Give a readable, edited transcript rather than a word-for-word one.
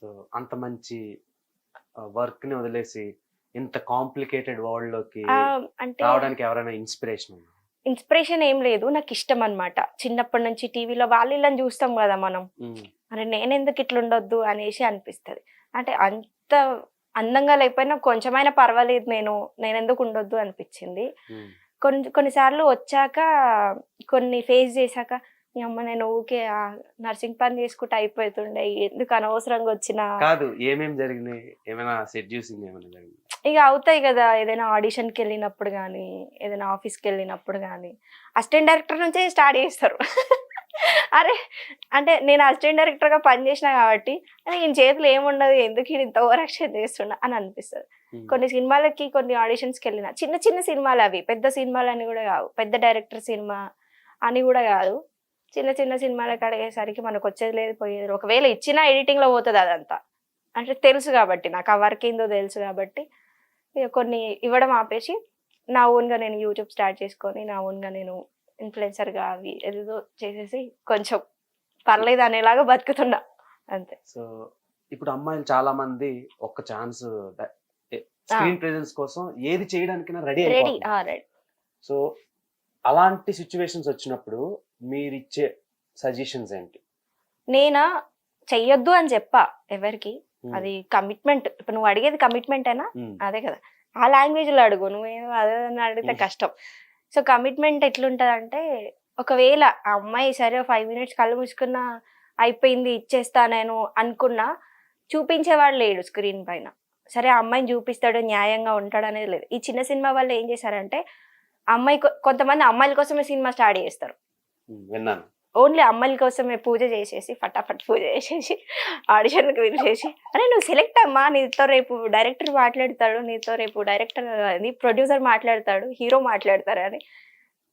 So అంత మంచి work ని వదిలేసి ఇంత కాంప్లికేటెడ్ వరల్డ్ లోకి అంటే రావడానికి ఎవరైనా ఇన్స్పిరేషన్ ఉందా? ఇన్స్పిరేషన్ ఏం లేదు, నాకు ఇష్టం అనమాట. చిన్నప్పటి నుంచి టీవీలో వాళ్ళు ఇలా చూస్తాం కదా మనం, అరే నేనెందుకు ఇట్లా ఉండొద్దు అనేసి అనిపిస్తుంది. అంటే అంత అందంగా లేకపోయినా కొంచెమైనా పర్వాలేదు, నేనెందుకు ఉండొద్దు అనిపించింది. కొన్నిసార్లు వచ్చాక కొన్ని ఫేస్ చేశాక మీ అమ్మ నేను ఊకే నర్సింగ్ పని చేసుకుంటే అయిపోతుండే, ఎందుకు అనవసరంగా వచ్చిన. కాదు, ఏమేమి జరిగినాయి? ఏమైనా సెడ్యూసింగ్ ఏమైనా జరిగింది? ఇక అవుతాయి కదా, ఏదైనా ఆడిషన్కి వెళ్ళినప్పుడు కానీ, ఏదైనా ఆఫీస్కి వెళ్ళినప్పుడు కానీ అసిస్టెంట్ డైరెక్టర్ నుంచే స్టార్ట్ చేస్తారు. అరే అంటే నేను అసిస్టెంట్ డైరెక్టర్గా పనిచేసిన కాబట్టి ఈయన చేతులు ఏముండదు, ఎందుకు ఈయన ఇంత ఓవర్ యాక్షన్ చేస్తున్నా అని అనిపిస్తుంది. కొన్ని సినిమాలకి కొన్ని ఆడిషన్స్కి వెళ్ళిన చిన్న చిన్న సినిమాలు, అవి పెద్ద సినిమాలు అని కూడా కావు, పెద్ద డైరెక్టర్ సినిమా అని కూడా కాదు, చిన్న చిన్న సినిమాలకు అడిగేసరికి మనకు వచ్చేది లేదు పోయేది. ఒకవేళ ఇచ్చినా ఎడిటింగ్లో పోతుంది అదంతా. అంటే తెలుసు కాబట్టి, నాకు ఆ వర్క్ ఏందో తెలుసు కాబట్టి ఇక కొన్ని ఇవ్వడం ఆపేసి నా ఓన్గా నేను యూట్యూబ్ స్టార్ట్ చేసుకొని నా ఓన్గా నేను ఇన్ఫ్లుయెన్సర్గా అవి ఏదేదో చేసేసి కొంచెం పర్లేదు అనేలాగా బతుకుతున్నా అంతే. సో ఇప్పుడు అమ్మాయిలు చాలా మంది ఒక్క ఛాన్స్ స్క్రీన్ ప్రెజెన్స్ కోసం ఏది చేయడానికైనా రెడీ రెడీ. సో అలాంటి సిచ్యువేషన్స్ వచ్చినప్పుడు మీరు ఇచ్చే సజెషన్స్ ఏంటి? నేనా చెయ్యొద్దు అని చెప్పా ఎవరికి, అది కమిట్మెంట్. ఇప్పుడు నువ్వు అడిగేది కమిట్మెంట్ అయినా అదే కదా, ఆ లాంగ్వేజ్లో అడుగు, నువ్వేమో అదే అడిగితే కష్టం. సో కమిట్మెంట్ ఎట్లుంటుంది అంటే, ఒకవేళ ఆ అమ్మాయి సరే 5 minutes కళ్ళు మూసుకున్నా అయిపోయింది ఇచ్చేస్తా నేను అనుకున్నా, చూపించేవాడు లేడు స్క్రీన్ పైన, సరే ఆ అమ్మాయిని చూపిస్తాడు న్యాయంగా ఉంటాడు అనేది లేదు. ఈ చిన్న సినిమా వాళ్ళు ఏం చేశారంటే, అమ్మాయి కొంతమంది అమ్మాయిల కోసమే సినిమా స్టార్ట్ చేస్తారు. విన్నాను. ఓన్లీ అమ్మాయిల కోసమే పూజ చేసేసి ఫటాఫట్ పూజ చేసేసి ఆడిషన్కి పిలిచేసి, అరే నువ్వు సెలెక్ట్ అమ్మా, నీతో రేపు డైరెక్టర్ మాట్లాడతాడు, నీతో రేపు డైరెక్టర్ ప్రొడ్యూసర్ మాట్లాడతాడు, హీరో మాట్లాడతారు అని